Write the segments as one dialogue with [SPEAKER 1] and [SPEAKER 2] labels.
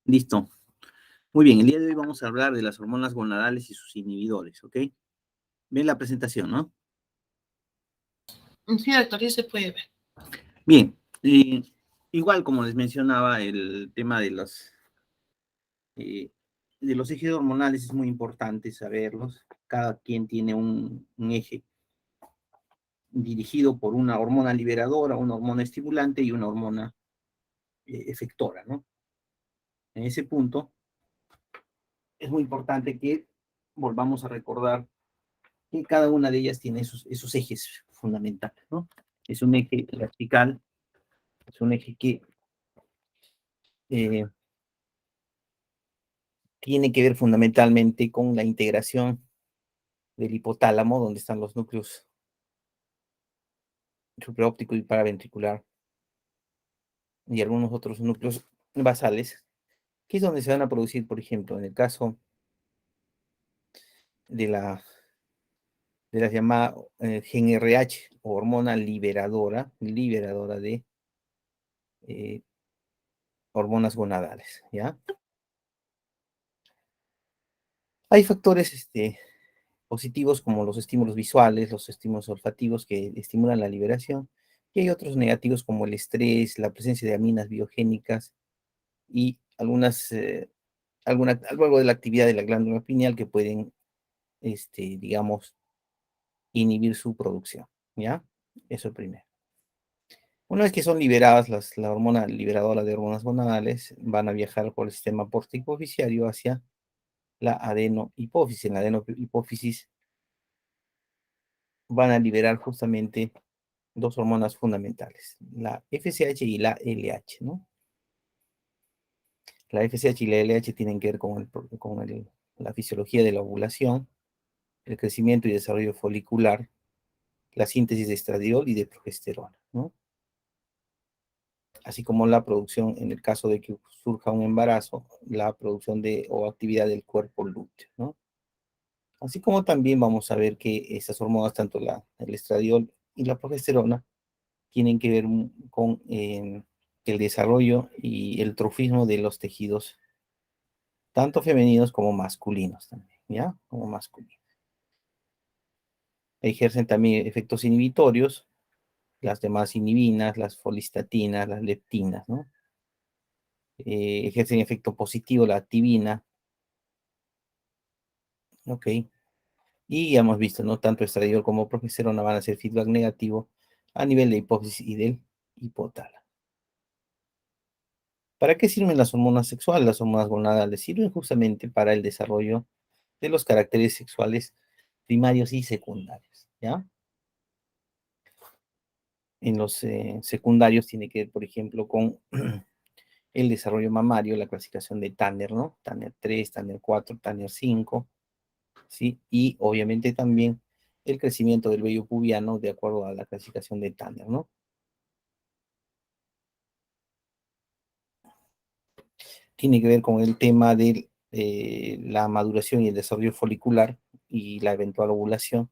[SPEAKER 1] Listo. Muy bien, el día de hoy vamos a hablar de las hormonas gonadales y sus inhibidores, ¿ok? Ven la presentación, ¿no?
[SPEAKER 2] Sí, doctor, ya se puede ver.
[SPEAKER 1] Bien, igual como les mencionaba, el tema eh, de los ejes hormonales es muy importante saberlos. Cada quien tiene un eje dirigido por una hormona liberadora, una hormona estimulante y una hormona efectora, ¿no? En ese punto es muy importante que volvamos a recordar que cada una de ellas tiene esos ejes fundamentales, ¿no? Es un eje vertical, es un eje que eh, tiene que ver fundamentalmente con la integración del hipotálamo, donde están los núcleos supraóptico y paraventricular, y algunos otros núcleos basales, que es donde se van a producir, por ejemplo, en el caso de la llamada GnRH, o hormona liberadora de eh, hormonas gonadales, ¿ya? Hay factores positivos como los estímulos visuales, los estímulos olfativos que estimulan la liberación, y hay otros negativos como el estrés, la presencia de aminas biogénicas y algo de la actividad de la glándula pineal que pueden, digamos, inhibir su producción, ¿ya? Eso primero. Una vez que son liberadas la hormona liberadora de hormonas gonadales, van a viajar por el sistema porto-hipofisiario hacia la adenohipófisis. En la adenohipófisis van a liberar justamente dos hormonas fundamentales, la FSH y la LH, ¿no? La FSH y la LH tienen que ver con la fisiología de la ovulación, el crecimiento y desarrollo folicular, la síntesis de estradiol y de progesterona, ¿no? Así como la producción, en el caso de que surja un embarazo, la producción o actividad del cuerpo lúteo, ¿no? Así como también vamos a ver que esas hormonas, tanto el estradiol y la progesterona, tienen que ver con el desarrollo y el trofismo de los tejidos, tanto femeninos como masculinos también, ¿ya? Como masculinos. Ejercen también efectos inhibitorios, las demás inhibinas, las folistatinas, las leptinas, ¿no? Ejercen efecto positivo la activina, ¿ok? Y ya hemos visto, ¿no? Tanto estradiol como progesterona van a hacer feedback negativo a nivel de hipófisis y del hipotálamo. ¿Para qué sirven las hormonas sexuales? Las hormonas gonadales sirven justamente para el desarrollo de los caracteres sexuales primarios y secundarios, ¿ya? En los secundarios tiene que ver, por ejemplo, con el desarrollo mamario, la clasificación de Tanner, ¿no? Tanner 3, Tanner 4, Tanner 5, ¿sí? Y obviamente también el crecimiento del vello pubiano de acuerdo a la clasificación de Tanner, ¿no? Tiene que ver con el tema de la maduración y el desarrollo folicular y la eventual ovulación,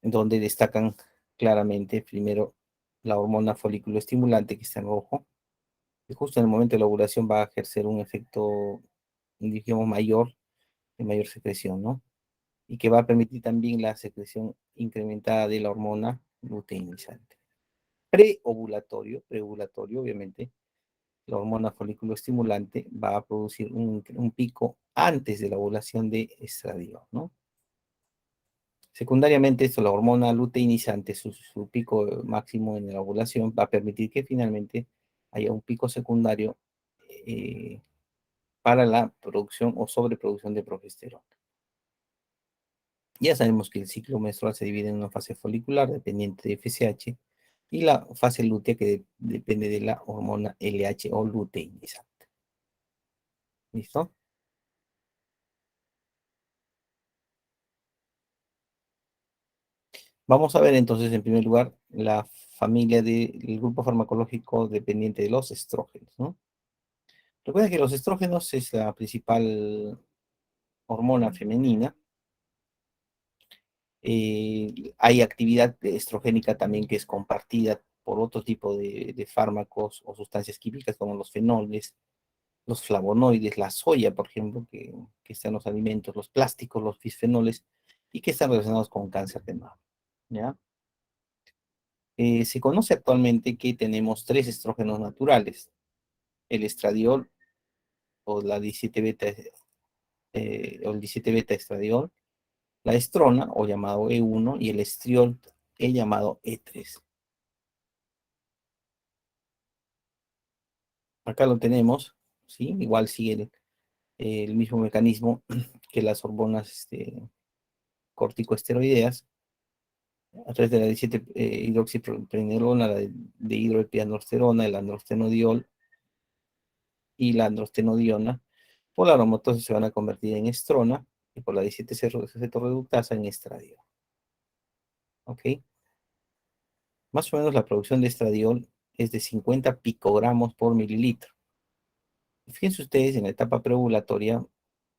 [SPEAKER 1] donde destacan claramente primero la hormona folículo estimulante que está en rojo, que justo en el momento de la ovulación va a ejercer un efecto, digamos, mayor, de mayor secreción, ¿no? Y que va a permitir también la secreción incrementada de la hormona luteinizante. Preovulatorio, obviamente, la hormona folículo estimulante va a producir un pico antes de la ovulación de estradiol, ¿no? Secundariamente, esto, la hormona luteinizante, su pico máximo en la ovulación, va a permitir que finalmente haya un pico secundario eh, para la producción o sobreproducción de progesterona. Ya sabemos que el ciclo menstrual se divide en una fase folicular dependiente de FSH y la fase lútea que depende de la hormona LH o luteinizante. ¿Listo? Vamos a ver entonces en primer lugar la familia del grupo farmacológico dependiente de los estrógenos, ¿no? Recuerda que los estrógenos es la principal hormona femenina Hay actividad estrogénica también que es compartida por otro tipo de fármacos o sustancias químicas como los fenoles, los flavonoides, la soya, por ejemplo, que está en los alimentos, los plásticos, los bisfenoles, y que están relacionados con cáncer de mama, ¿ya? Se conoce actualmente que tenemos tres estrógenos naturales, el estradiol o la 17 beta, o el 17 beta estradiol, la estrona o llamado E1 y el estriol, el llamado E3. Acá lo tenemos, ¿sí? Igual sigue el mismo mecanismo que las hormonas corticosteroideas, a través de la 17 hidroxiprenolona, la de hidroepiandrosterona, el androstenodiol y la androstenodiona, por la aromatosis se van a convertir en estrona y por la 17 cetorreductasa en estradiol. ¿Ok? Más o menos la producción de estradiol es de 50 picogramos por mililitro. Fíjense ustedes, en la etapa preovulatoria,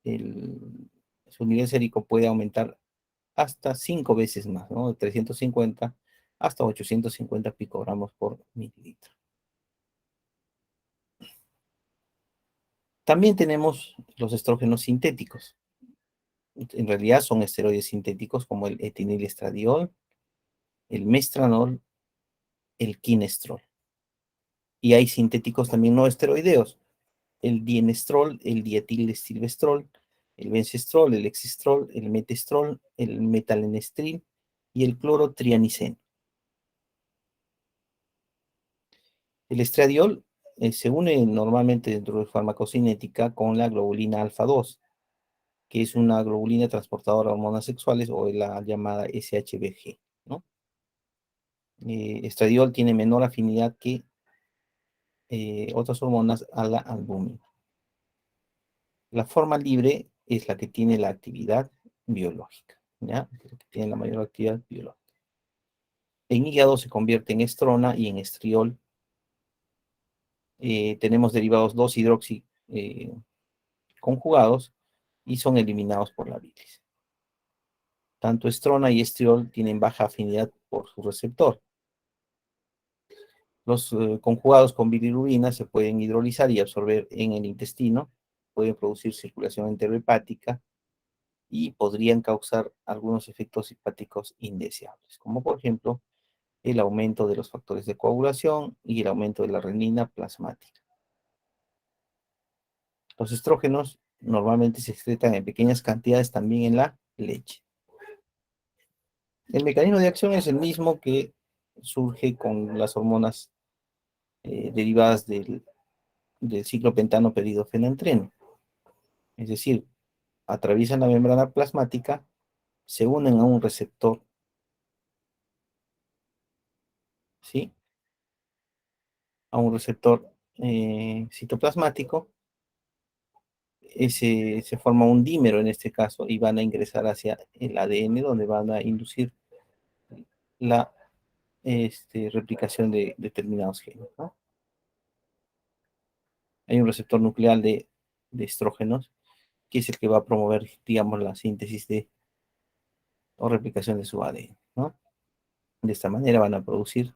[SPEAKER 1] su nivel sérico puede aumentar hasta 5 veces más, ¿no? De 350 hasta 850 picogramos por mililitro. También tenemos los estrógenos sintéticos. En realidad son esteroides sintéticos como el etinilestradiol, el mestranol, el quinestrol. Y hay sintéticos también no esteroideos, el dienestrol, el dietilestilbestrol, el bencestrol, el existrol, el metestrol, el metalenestril y el clorotrianiceno. El estradiol se une normalmente dentro de farmacocinética con la globulina alfa 2, que es una globulina transportadora de hormonas sexuales o la llamada SHBG, ¿no? Estradiol tiene menor afinidad que otras hormonas a la albúmina. La forma libre es la que tiene la actividad biológica, ¿ya? Es la que tiene la mayor actividad biológica. En hígado se convierte en estrona y en estriol. Tenemos derivados 2-hidroxi conjugados y son eliminados por la bilis. Tanto estrona y estriol tienen baja afinidad por su receptor. Los conjugados con bilirrubina se pueden hidrolizar y absorber en el intestino, pueden producir circulación enterohepática y podrían causar algunos efectos hepáticos indeseables, como por ejemplo el aumento de los factores de coagulación y el aumento de la renina plasmática. Los estrógenos normalmente se excretan en pequeñas cantidades también en la leche. El mecanismo de acción es el mismo que surge con las hormonas derivadas del ciclopentano peridofenantreno. Es decir, atraviesan la membrana plasmática, se unen a un receptor, ¿sí? A un receptor citoplasmático, se forma un dímero en este caso y van a ingresar hacia el ADN donde van a inducir la replicación de determinados genes, ¿no? Hay un receptor nuclear de estrógenos que es el que va a promover, digamos, la síntesis o replicación de su ADN, ¿no? De esta manera van a producir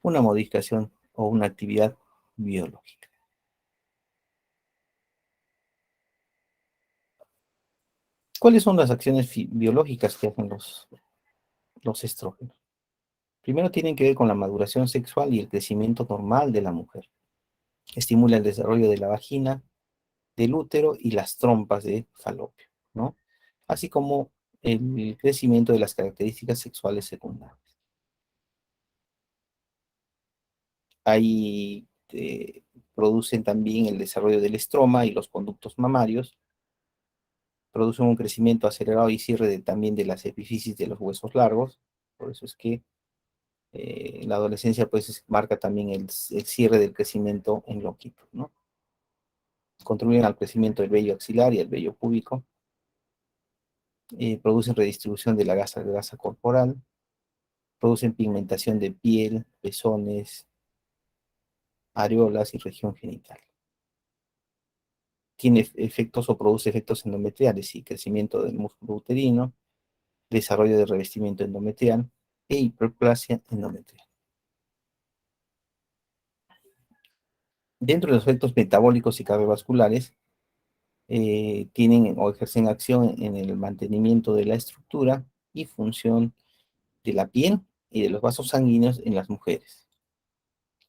[SPEAKER 1] una modificación o una actividad biológica. ¿Cuáles son las acciones biológicas que hacen los estrógenos? Primero tienen que ver con la maduración sexual y el crecimiento normal de la mujer. Estimula el desarrollo de la vagina, del útero y las trompas de falopio, ¿no? Así como el crecimiento de las características sexuales secundarias. Ahí producen también el desarrollo del estroma y los conductos mamarios, producen un crecimiento acelerado y cierre también de las epífisis de los huesos largos, por eso es que en la adolescencia pues marca también el cierre del crecimiento en longitud, ¿no? Contribuyen al crecimiento del vello axilar y el vello púbico, producen redistribución de la grasa corporal, producen pigmentación de piel, pezones, areolas y región genital. Tiene efectos o produce efectos endometriales y crecimiento del músculo uterino, desarrollo de revestimiento endometrial e hiperplasia endometrial. Dentro de los efectos metabólicos y cardiovasculares, tienen o ejercen acción en el mantenimiento de la estructura y función de la piel y de los vasos sanguíneos en las mujeres.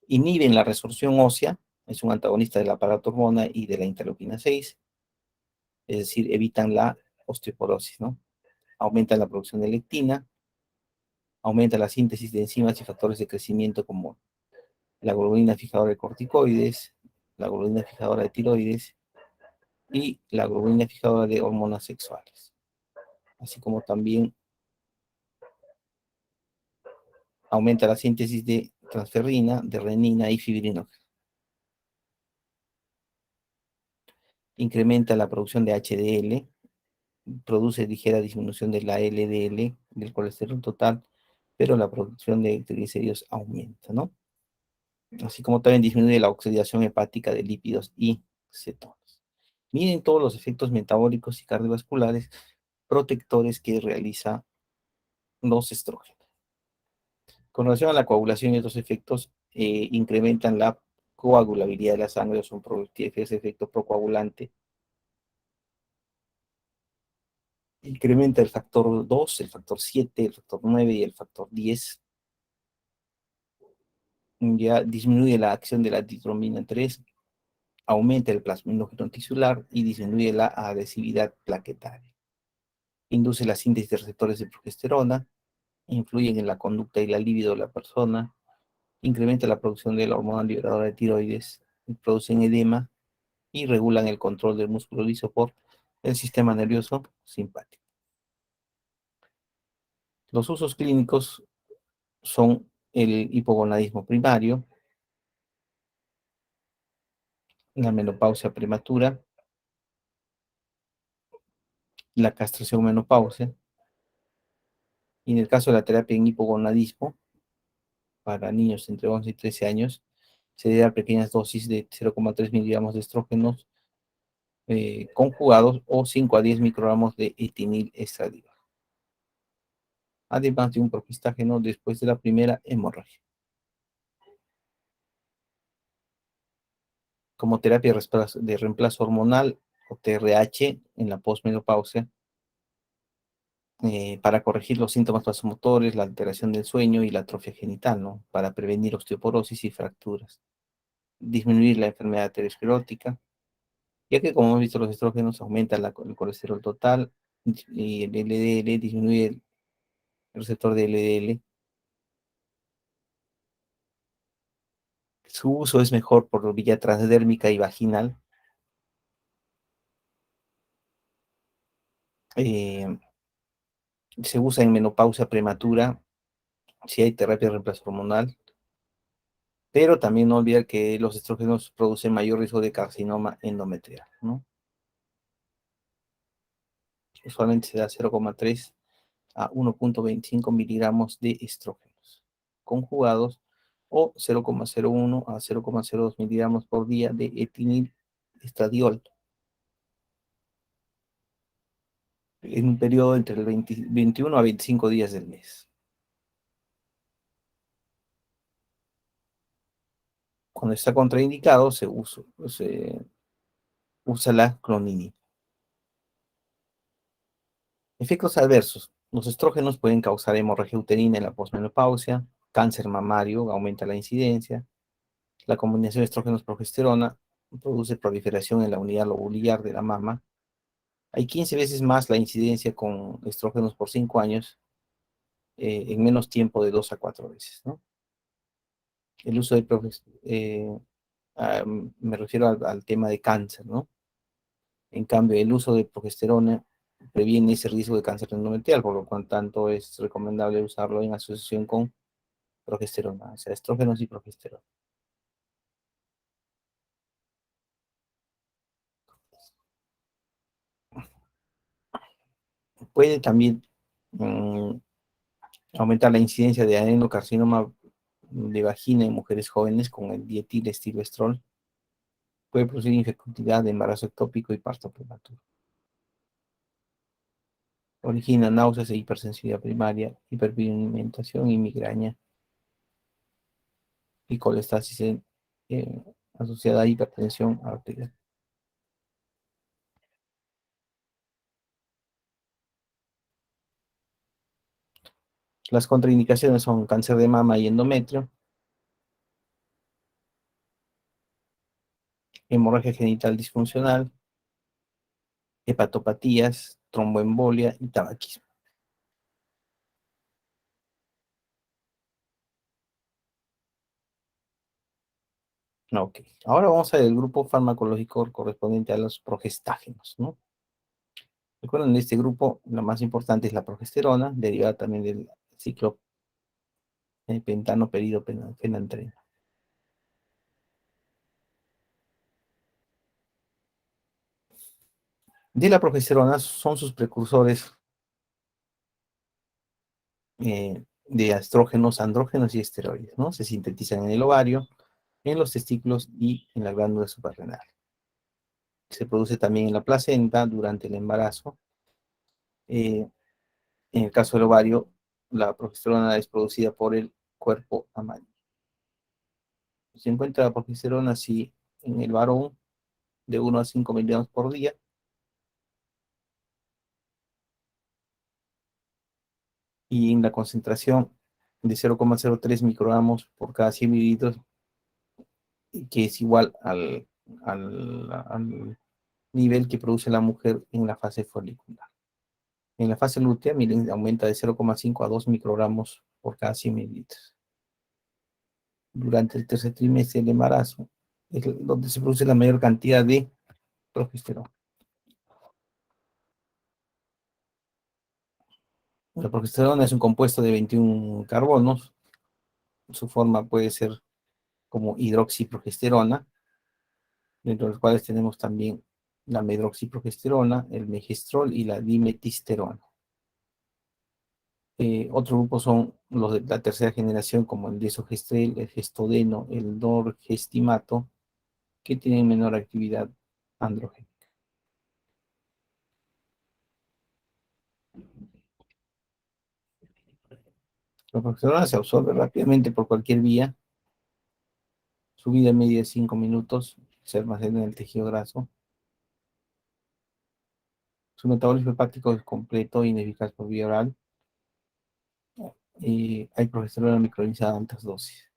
[SPEAKER 1] Inhiben la resorción ósea, es un antagonista del aparato hormona y de la interleuquina 6, es decir, evitan la osteoporosis, ¿no? Aumentan la producción de lectina, aumenta la síntesis de enzimas y factores de crecimiento como la globulina fijadora de corticoides, la globulina fijadora de tiroides y la globulina fijadora de hormonas sexuales, así como también aumenta la síntesis de transferrina, de renina y fibrinógeno. Incrementa la producción de HDL, produce ligera disminución de la LDL, del colesterol total, pero la producción de triglicéridos aumenta, ¿no? Así como también disminuye la oxidación hepática de lípidos y cetonas. Miren todos los efectos metabólicos y cardiovasculares protectores que realiza los estrógenos. Con relación a la coagulación y otros efectos, incrementan la coagulabilidad de la sangre, son ese efecto procoagulante. Incrementa el factor 2, el factor 7, el factor 9 y el factor 10. Ya disminuye la acción de la ditromina 3, aumenta el plasminógeno tisular y disminuye la agresividad plaquetaria. Induce la síntesis de receptores de progesterona, influyen en la conducta y la libido de la persona, incrementa la producción de la hormona liberadora de tiroides, producen edema y regulan el control del músculo liso por el sistema nervioso simpático. Los usos clínicos son el hipogonadismo primario, la menopausia prematura, la castración menopausia, y en el caso de la terapia en hipogonadismo, para niños entre 11 y 13 años, se debe dar pequeñas dosis de 0,3 miligramos de estrógenos conjugados o 5 a 10 microgramos de etinil estradiol, además de un progestágeno después de la primera hemorragia. Como terapia de reemplazo hormonal o TRH en la posmenopausia, para corregir los síntomas vasomotores, la alteración del sueño y la atrofia genital, ¿no? Para prevenir osteoporosis y fracturas. Disminuir la enfermedad aterosclerótica, ya que como hemos visto los estrógenos aumentan el colesterol total y el LDL, disminuye el receptor de LDL. Su uso es mejor por vía transdérmica y vaginal. Eh, Se usa en menopausia prematura si hay terapia de reemplazo hormonal, pero también no olvidar que los estrógenos producen mayor riesgo de carcinoma endometrial, ¿no? Usualmente se da 0,3 a 1,25 miligramos de estrógenos conjugados o 0,01 a 0,02 miligramos por día de etinil estradiol en un periodo entre el 21 a 25 días del mes. Cuando está contraindicado, usa la clonidina. Efectos adversos. Los estrógenos pueden causar hemorragia uterina en la posmenopausia, cáncer mamario, aumenta la incidencia. La combinación de estrógenos-progesterona produce proliferación en la unidad lobular de la mama. Hay 15 veces más la incidencia con estrógenos por 5 años, en menos tiempo de 2 a 4 veces, ¿no? El uso de me refiero al tema de cáncer, ¿no? En cambio, el uso de progesterona previene ese riesgo de cáncer endometrial, por lo cual tanto es recomendable usarlo en asociación con progesterona, o sea, estrógenos y progesterona. Puede también mm, aumentar la incidencia de adenocarcinoma de vagina en mujeres jóvenes con el dietilestilbestrol. Puede producir infectividad de embarazo ectópico y parto prematuro. Origina náuseas e hipersensibilidad primaria, hiperpigmentación y migraña y colestasis eh, asociada a hipertensión arterial. Las contraindicaciones son cáncer de mama y endometrio, hemorragia genital disfuncional, hepatopatías, tromboembolia y tabaquismo. Ok, ahora vamos a ver el grupo farmacológico correspondiente a los progestágenos, ¿no? Recuerden, en este grupo, la más importante es la progesterona, derivada también del ciclo pentano perido fenantreno. De la progesterona son sus precursores de estrógenos, andrógenos y esteroides, ¿no? Se sintetizan en el ovario, en los testículos y en la glándula suprarrenal. Se produce también en la placenta durante el embarazo. En el caso del ovario, la progesterona es producida por el cuerpo amarillo. Se encuentra la progesterona así en el varón de 1 a 5 miligramos por día, y en la concentración de 0,03 microgramos por cada 100 mililitros, que es igual al nivel que produce la mujer en la fase folicular. En la fase lútea, miren, aumenta de 0,5 a 2 microgramos por cada 100 mililitros. Durante el tercer trimestre del embarazo, es donde se produce la mayor cantidad de progesterona. La progesterona es un compuesto de 21 carbonos. Su forma puede ser como hidroxiprogesterona, dentro de los cuales tenemos también la medroxiprogesterona, el megestrol y la dimetisterona. Otro grupo son los de la tercera generación, como el desogestrel, el gestodeno, el dorgestimato, que tienen menor actividad andrógena. La progesterona se absorbe rápidamente por cualquier vía. Su vida media es 5 minutos, se almacena en el tejido graso. Su metabolismo hepático es completo y ineficaz por vía oral. Hay progesterona micronizada a altas dosis.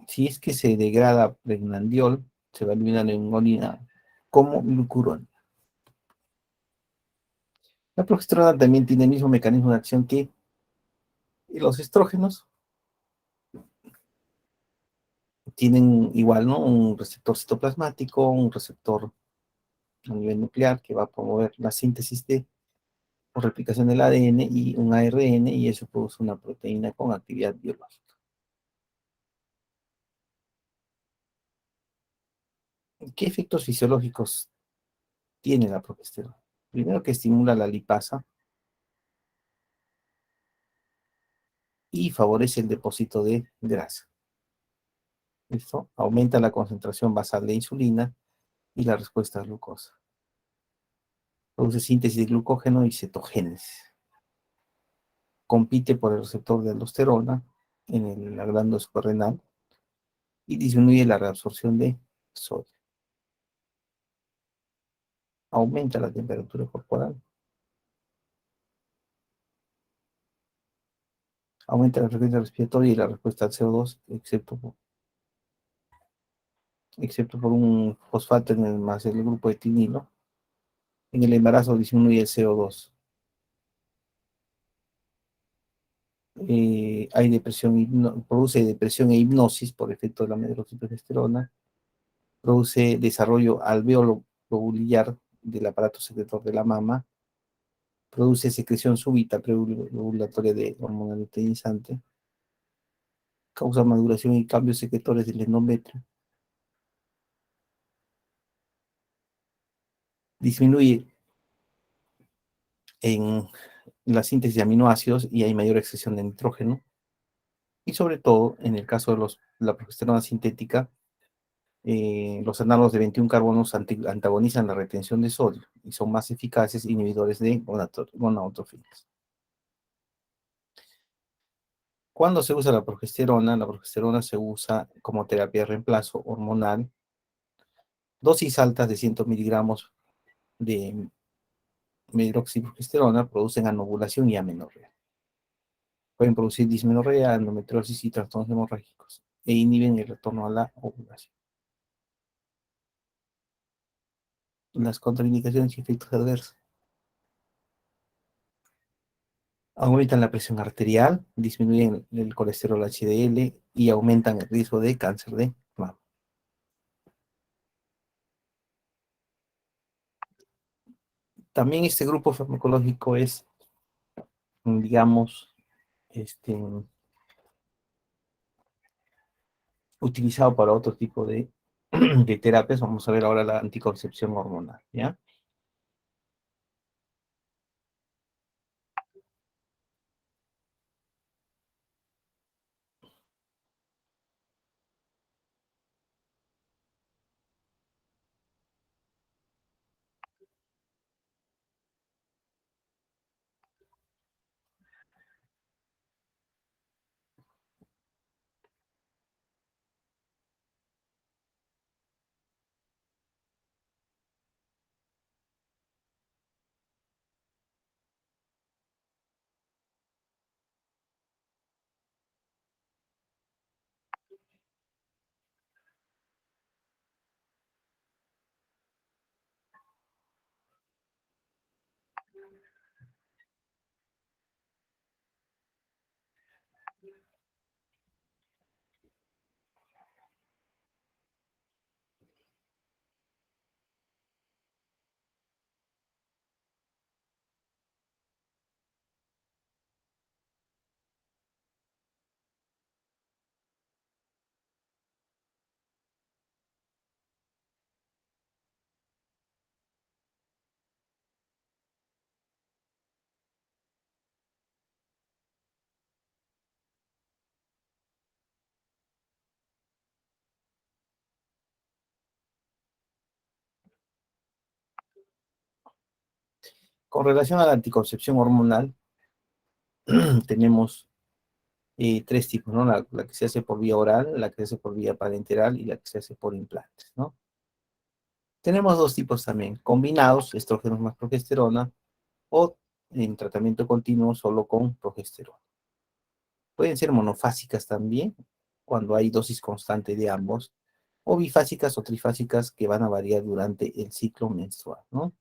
[SPEAKER 1] Si es que se degrada pregnandiol, se va a eliminar en orina como glucurón. La progesterona también tiene el mismo mecanismo de acción que los estrógenos. Tienen igual, ¿no? Un receptor citoplasmático, un receptor a nivel nuclear que va a promover la síntesis de o replicación del ADN y un ARN, y eso produce una proteína con actividad biológica. ¿Qué efectos fisiológicos tiene la progesterona? Primero, que estimula la lipasa y favorece el depósito de grasa. ¿Listo? Aumenta la concentración basal de insulina y la respuesta a glucosa. Produce síntesis de glucógeno y cetogénesis. Compite por el receptor de aldosterona en la glándula suprarrenal y disminuye la reabsorción de sodio. Aumenta la temperatura corporal. Aumenta la frecuencia respiratoria y la respuesta al CO2, excepto por un fosfato en el más el grupo etinilo. En el embarazo disminuye el CO2. Hay depresión, produce depresión e hipnosis por efecto de la medroxiprogesterona. Produce desarrollo alveolo-lobular del aparato secretor de la mama. Produce secreción súbita preovulatoria de hormona luteinizante. Causa maduración y cambios secretores del endometrio. Disminuye en la síntesis de aminoácidos y hay mayor excreción de nitrógeno. Y sobre todo, en el caso de la progesterona sintética, los análogos de 21 carbonos antagonizan la retención de sodio y son más eficaces inhibidores de gonadotrofinas. ¿Cuándo se usa la progesterona? La progesterona se usa como terapia de reemplazo hormonal. Dosis altas de 100 miligramos de hidroxiprogesterona producen anovulación y amenorrea. Pueden producir dismenorrea, endometriosis y trastornos hemorrágicos e inhiben el retorno a la ovulación. Las contraindicaciones y efectos adversos aumentan la presión arterial, disminuyen el colesterol HDL y aumentan el riesgo de cáncer de mama. También este grupo farmacológico es, digamos, utilizado para otro tipo de terapias. Vamos a ver ahora la anticoncepción hormonal, ¿ya? Con relación a la anticoncepción hormonal, tenemos tres tipos, ¿no? La que se hace por vía oral, la que se hace por vía parenteral y la que se hace por implantes, ¿no? Tenemos dos tipos también, combinados, estrógenos más progesterona, o en tratamiento continuo solo con progesterona. Pueden ser monofásicas también, cuando hay dosis constante de ambos, o bifásicas o trifásicas que van a variar durante el ciclo menstrual, ¿no?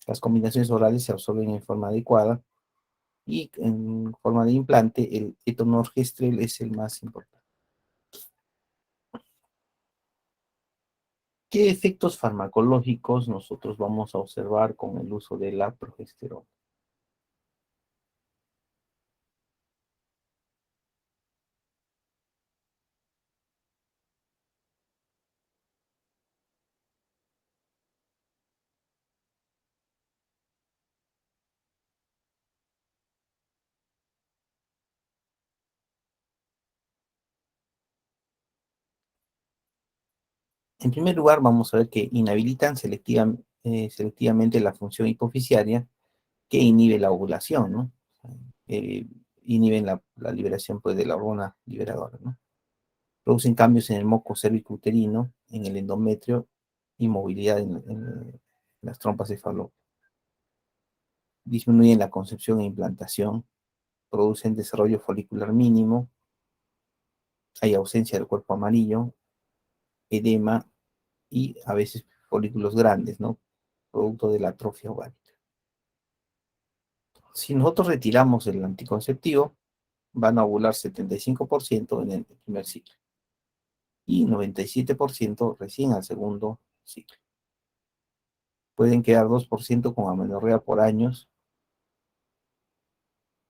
[SPEAKER 1] Las combinaciones orales se absorben en forma adecuada y en forma de implante el etonorgestrel es el más importante. ¿Qué efectos farmacológicos nosotros vamos a observar con el uso de la progesterona? En primer lugar, vamos a ver que inhabilitan selectivamente la función hipofisiaria que inhibe la ovulación, ¿no? Eh, Inhiben la liberación, pues, de la hormona liberadora, ¿no? Producen cambios en el moco cervicuterino, en el endometrio y movilidad en las trompas de falopio. Disminuyen la concepción e implantación, producen desarrollo folicular mínimo, hay ausencia del cuerpo amarillo, edema y a veces folículos grandes, ¿no? Producto de la atrofia ovárica. Si nosotros retiramos el anticonceptivo, van a ovular 75% en el primer ciclo y 97% recién al segundo ciclo. Pueden quedar 2% con amenorrea por años.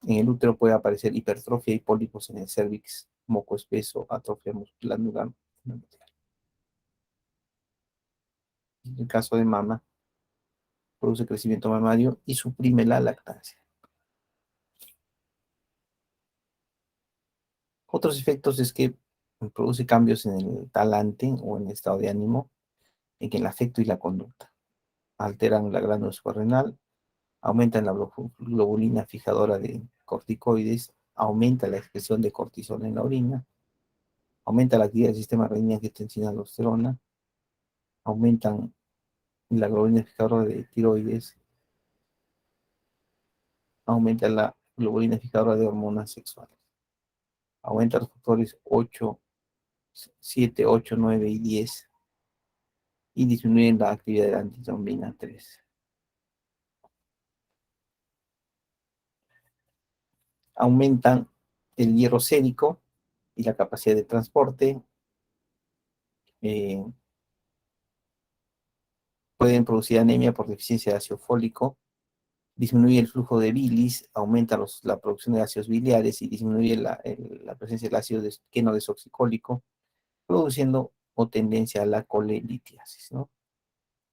[SPEAKER 1] En el útero puede aparecer hipertrofia y pólipos en el cervix, moco espeso, atrofia muscular. En el caso de mama, produce crecimiento mamario y suprime la lactancia. Otros efectos es que produce cambios en el talante o en el estado de ánimo, en el afecto y la conducta. Alteran la glándula suprarrenal, aumentan la globulina fijadora de corticoides, aumenta la expresión de cortisol en la orina, aumenta la actividad del sistema renina-angiotensina-aldosterona, aumentan la globulina fijadora de tiroides, aumenta la globulina fijadora de hormonas sexuales, aumenta los factores 8, 7, 8, 9 y 10 y disminuyen la actividad de la antitrombina 3. Aumentan el hierro sérico y la capacidad de transporte, eh, pueden producir anemia por deficiencia de ácido fólico, disminuye el flujo de bilis, aumenta la producción de ácidos biliares y disminuye la presencia del ácido queno desoxicólico, produciendo o tendencia a la colelitiasis, ¿no?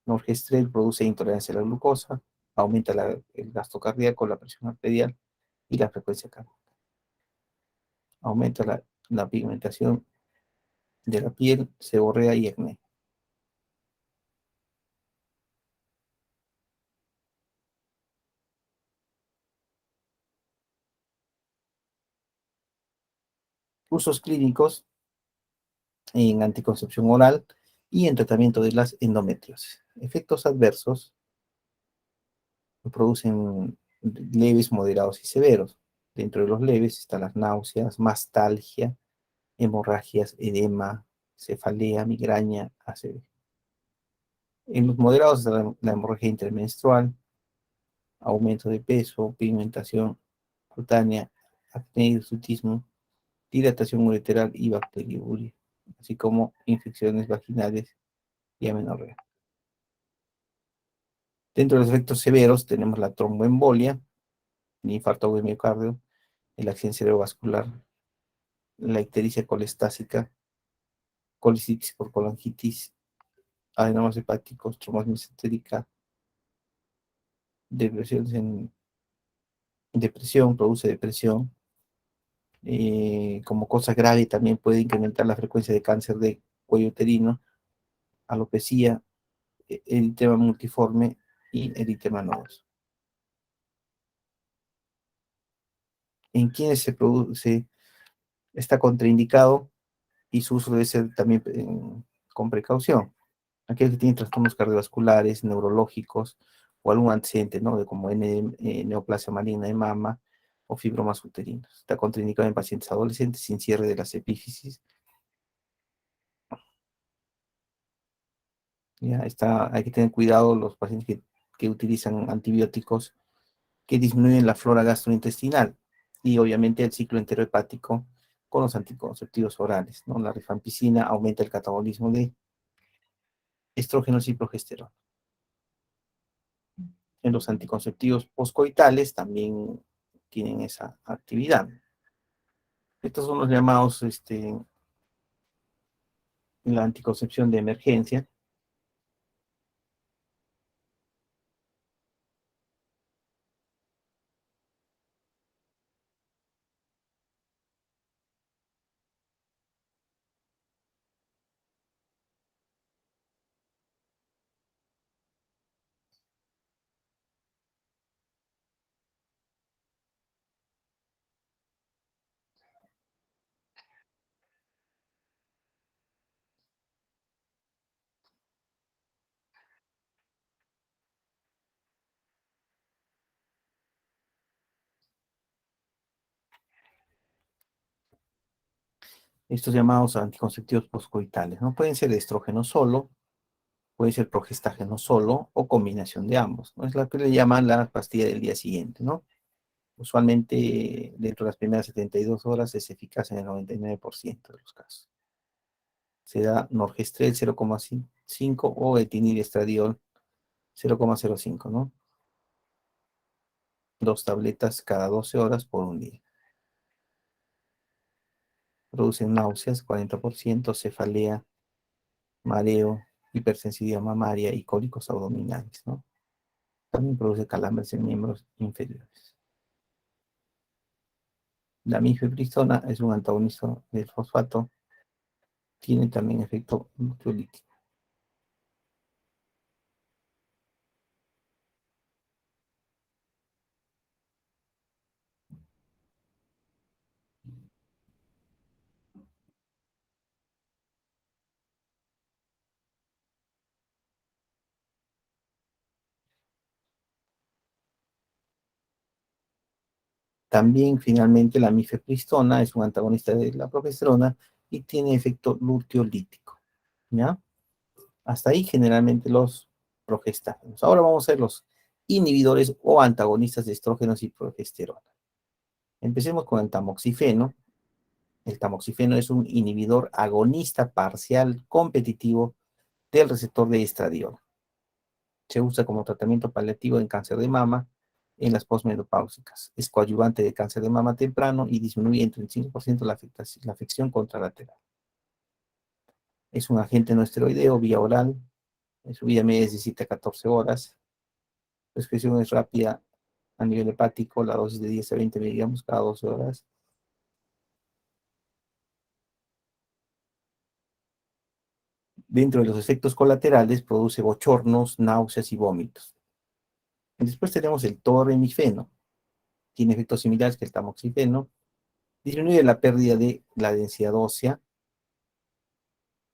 [SPEAKER 1] Norgestrel produce intolerancia a la glucosa, aumenta el gasto cardíaco, la presión arterial y la frecuencia cardíaca. Aumenta la pigmentación de la piel, seborrea y acné. Usos clínicos en anticoncepción oral y en tratamiento de las endometriosis. Efectos adversos producen leves, moderados y severos. Dentro de los leves están las náuseas, mastalgia, hemorragias, edema, cefalea, migraña, ACV. En los moderados está la hemorragia intermenstrual, aumento de peso, pigmentación cutánea, acné, hirsutismo, dilatación ureteral y bacteriuria, así como infecciones vaginales y amenorrea. Dentro de los efectos severos tenemos la tromboembolia, el infarto de miocardio, el accidente cerebrovascular, la ictericia colestásica, colicitis por colangitis, adenomas hepáticos, trombosis mesentérica, depresión, produce depresión. Como cosa grave también puede incrementar la frecuencia de cáncer de cuello uterino, alopecia, eritema multiforme y eritema nodoso. En quienes se produce, está contraindicado y su uso debe ser también con precaución. Aquellos que tienen trastornos cardiovasculares, neurológicos o algún antecedente, ¿no? De como neoplasia maligna de mama o fibromas uterinos. Está contraindicado en pacientes adolescentes sin cierre de las epífisis. Ya está, hay que tener cuidado los pacientes que utilizan antibióticos que disminuyen la flora gastrointestinal y obviamente el ciclo enterohepático con los anticonceptivos orales, ¿no? La rifampicina aumenta el catabolismo de estrógenos y progesterona. En los anticonceptivos poscoitales también tienen esa actividad. Estos son los llamados la anticoncepción de emergencia. Estos llamados anticonceptivos poscoitales, ¿no? Pueden ser estrógeno solo, puede ser progestágeno solo o combinación de ambos, ¿no? Es la que le llaman la pastilla del día siguiente, ¿no? Usualmente dentro de las primeras 72 horas es eficaz en el 99% de los casos. Se da norgestrel 0,5 o etinilestradiol 0,05, ¿no? 2 tabletas cada 12 horas por un día. Producen náuseas 40%, cefalea, mareo, hipersensibilidad mamaria y cólicos abdominales, ¿no? También produce calambres en miembros inferiores. La mifepristona es un antagonista del fosfato, tiene también efecto ansiolítico. También, finalmente, la mifepristona es un antagonista de la progesterona y tiene efecto luteolítico. ¿Ya? Hasta ahí generalmente los progestágenos. Ahora vamos a ver los inhibidores o antagonistas de estrógenos y progesterona. Empecemos con el tamoxifeno. El tamoxifeno es un inhibidor agonista parcial competitivo del receptor de estradiol. Se usa como tratamiento paliativo en cáncer de mama en las posmenopáusicas. Es coadyuvante de cáncer de mama temprano y disminuye en 35% la afección contralateral. Es un agente no esteroideo vía oral. Su vida media es de 7 a 14 horas. La excreción es rápida a nivel hepático, la dosis de 10 a 20 miligramos cada 12 horas. Dentro de los efectos colaterales produce bochornos, náuseas y vómitos. Después tenemos el torremifeno. Tiene efectos similares que el tamoxifeno. Disminuye la pérdida de la densidad ósea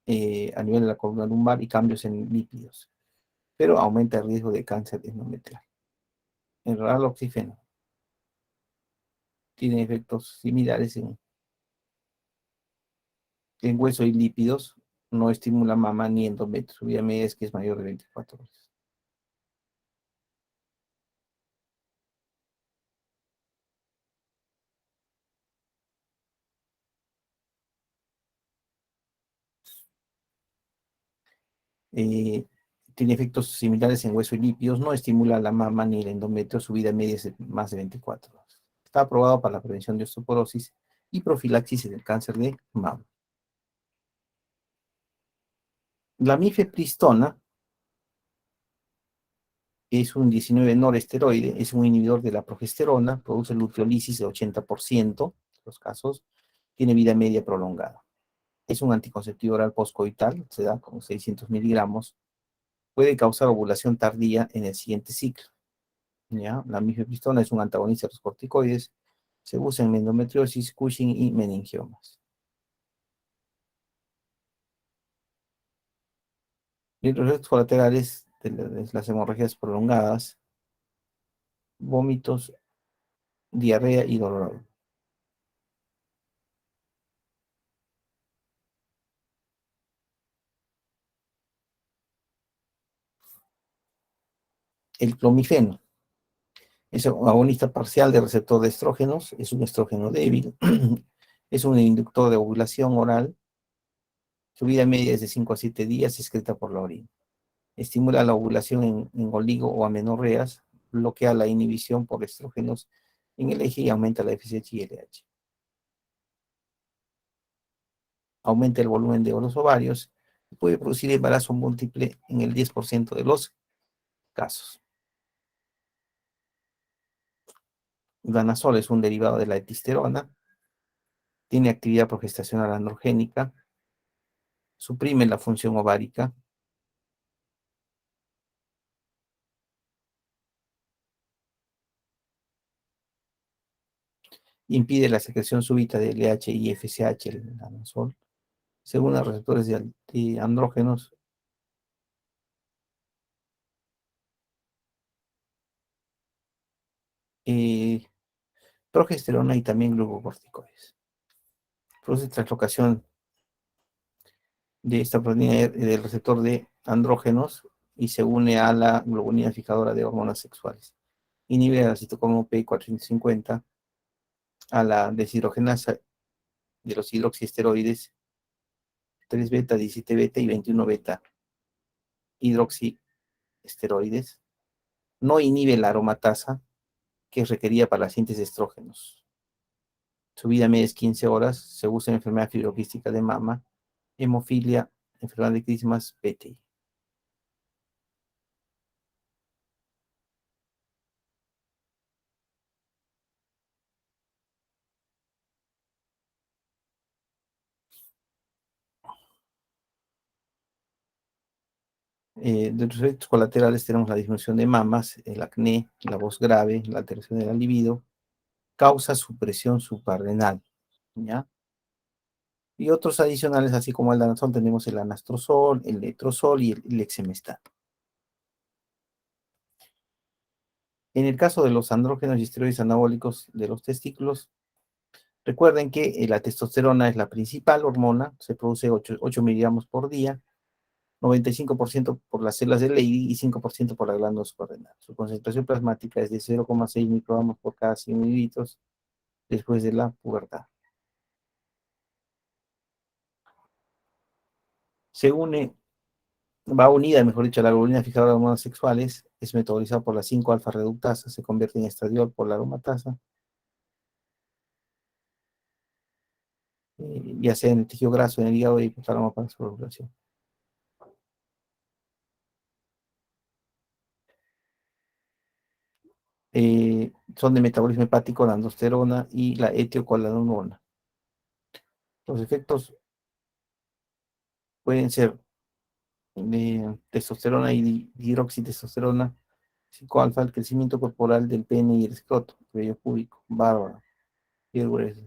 [SPEAKER 1] a nivel de la columna lumbar y cambios en lípidos, pero aumenta el riesgo de cáncer endometrial. El raloxifeno tiene efectos similares en hueso y lípidos, no estimula mama ni endometrio. Su vida media es que es mayor de 24 horas. Eh, Tiene efectos similares en hueso y lípidos, no estimula la mama ni el endometrio, su vida media es de más de 24 horas. Está aprobado para la prevención de osteoporosis y profilaxis en el cáncer de mama. La mifepristona es un 19 noresteroide, es un inhibidor de la progesterona, produce luteolisis de 80% de los casos, tiene vida media prolongada. Es un anticonceptivo oral postcoital, se da con 600 miligramos, puede causar ovulación tardía en el siguiente ciclo. ¿Ya? La mifepristona es un antagonista de los corticoides, se usa en endometriosis, Cushing y meningiomas. Y los efectos colaterales de las hemorragias prolongadas, vómitos, diarrea y dolor. El clomifeno es un agonista parcial del receptor de estrógenos, es un estrógeno débil, es un inductor de ovulación oral, su vida media es de 5 a 7 días, excreta por la orina. Estimula la ovulación en oligo o amenorreas, bloquea la inhibición por estrógenos en el eje y aumenta la FSH y LH. Aumenta el volumen de los ovarios y puede producir embarazo múltiple en el 10% de los casos. Danazol es un derivado de la testosterona, tiene actividad progestacional androgénica, suprime la función ovárica, impide la secreción súbita de LH y FSH, el danazol, según los receptores de andrógenos, eh, progesterona y también glucocorticoides. Produce translocación de esta proteína del receptor de andrógenos y se une a la globulina fijadora de hormonas sexuales. Inhibe la citocromo P450, a la deshidrogenasa de los hidroxiesteroides 3 beta, 17 beta y 21 beta hidroxiesteroides. No inhibe la aromatasa que es requerida para la síntesis de estrógenos. Su vida media es 15 horas. Se usa en enfermedad fibroquística de mama, hemofilia, enfermedad de Crismas, PTI. De los efectos colaterales tenemos la disminución de mamas, el acné, la voz grave, la alteración de la libido, causa supresión suprarrenal, ¿ya? Y otros adicionales, así como el danazol, tenemos el anastrozol, el letrozol y el exemestán. En el caso de los andrógenos y esteroides anabólicos de los testículos, recuerden que la testosterona es la principal hormona, se produce 8 miligramos por día, 95% por las células de Leydig y 5% por la glándula suprarrenal. Su concentración plasmática es de 0,6 microgramos por cada 100 mililitros después de la pubertad. Se une, va unida, mejor dicho, a la globulina fijadora de hormonas sexuales, es metabolizada por la 5-alfa reductasa, se convierte en estradiol por la aromatasa, ya sea en el tejido graso, en el hígado y hipotálamo para su regulación. Son de metabolismo hepático la aldosterona y la etiocolanolona. Los efectos pueden ser de testosterona y dihidroxitestosterona, 5-alfa, el crecimiento corporal del pene y el escroto, vello púbico, barba, piel gruesa.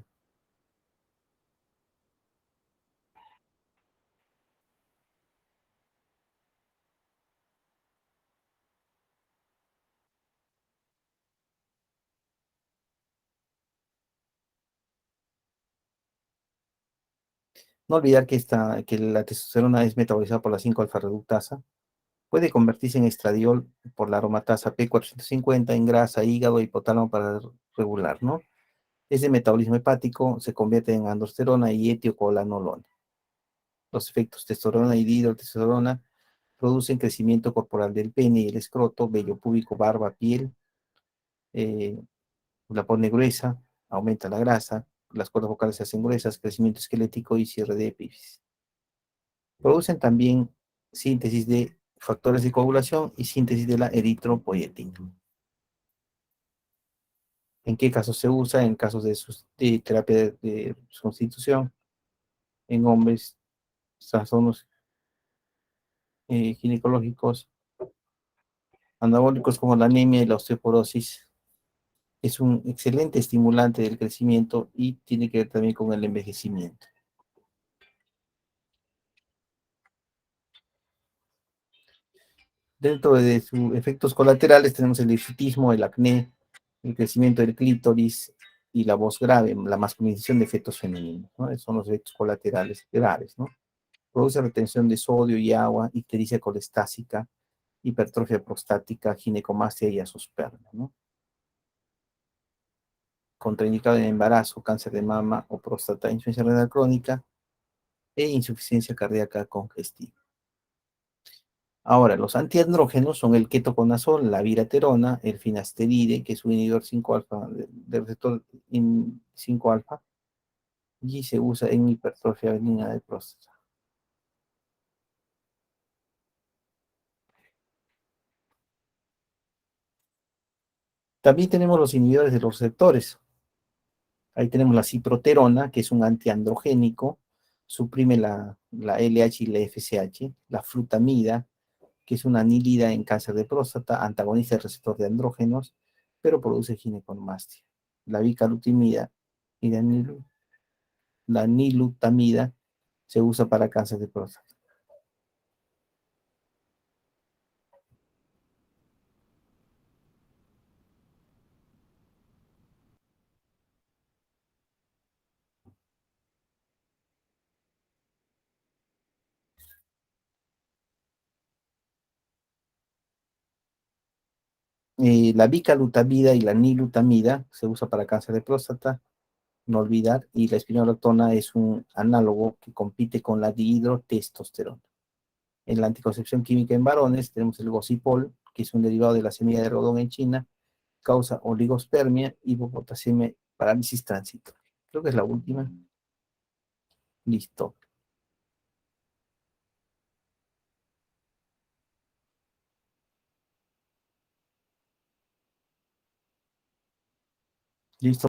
[SPEAKER 1] No olvidar que la testosterona es metabolizada por la 5-alfa reductasa, puede convertirse en estradiol por la aromatasa P450 en grasa, hígado, hipotálamo para regular, ¿no? Es de metabolismo hepático, se convierte en aldosterona y etiocolanolona. Los efectos testosterona y dihidrotestosterona producen crecimiento corporal del pene y el escroto, vello púbico, barba, piel, eh, la pone gruesa, aumenta la grasa, las cuerdas vocales se hacen gruesas, crecimiento esquelético y cierre de epífisis. Producen también síntesis de factores de coagulación y síntesis de la eritropoyetina. ¿En qué casos se usa? En casos de terapia de sustitución, en hombres, trastornos ginecológicos, anabólicos como la anemia y la osteoporosis. Es un excelente estimulante del crecimiento y tiene que ver también con el envejecimiento. Dentro de sus efectos colaterales tenemos el hirsutismo, el acné, el crecimiento del clítoris y la voz grave, la masculinización de fetos femeninos, ¿no? Esos son los efectos colaterales graves, ¿no? Produce retención de sodio y agua, ictericia colestásica, hipertrofia prostática, ginecomastia y azospermia, ¿no? Contraindicado en embarazo, cáncer de mama o próstata, insuficiencia renal crónica e insuficiencia cardíaca congestiva. Ahora, los antiandrógenos son el ketoconazol, la viraterona, el finasteride, que es un inhibidor 5-alfa, del receptor 5-alfa, y se usa en hipertrofia benigna de próstata. También tenemos los inhibidores de los receptores. Ahí tenemos la ciproterona, que es un antiandrogénico, suprime la LH y la FSH, la flutamida, que es una anilida en cáncer de próstata, antagoniza el receptor de andrógenos, pero produce ginecomastia. La bicalutamida y la nilutamida se usa para cáncer de próstata. La bicalutamida y la nilutamida se usa para cáncer de próstata, no olvidar, y la espironolactona es un análogo que compite con la dihidrotestosterona. En la anticoncepción química en varones tenemos el gocipol, que es un derivado de la semilla de rodón en China, causa oligospermia, hipopotasemia, parálisis transitoria. Creo que es la última. Listo. Listo.